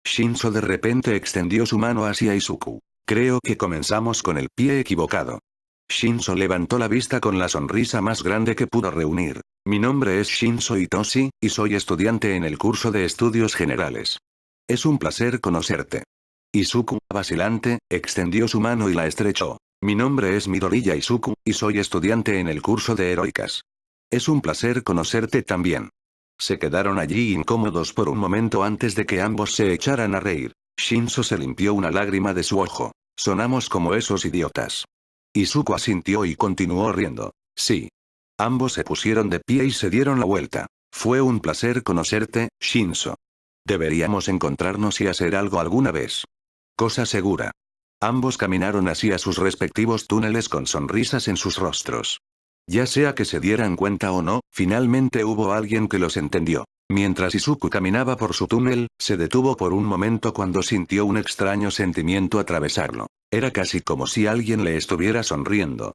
Shinso de repente extendió su mano hacia Izuku. Creo que comenzamos con el pie equivocado. Shinso levantó la vista con la sonrisa más grande que pudo reunir. Mi nombre es Shinso Itoshi, y soy estudiante en el curso de estudios generales. Es un placer conocerte. Izuku, vacilante, extendió su mano y la estrechó. Mi nombre es Midoriya Izuku, y soy estudiante en el curso de heroicas. Es un placer conocerte también. Se quedaron allí incómodos por un momento antes de que ambos se echaran a reír. Shinso se limpió una lágrima de su ojo. Sonamos como esos idiotas. Izuku asintió y continuó riendo. Sí. Ambos se pusieron de pie y se dieron la vuelta. Fue un placer conocerte, Shinso. Deberíamos encontrarnos y hacer algo alguna vez. Cosa segura. Ambos caminaron hacia sus respectivos túneles con sonrisas en sus rostros. Ya sea que se dieran cuenta o no, finalmente hubo alguien que los entendió. Mientras Izuku caminaba por su túnel, se detuvo por un momento cuando sintió un extraño sentimiento atravesarlo. Era casi como si alguien le estuviera sonriendo.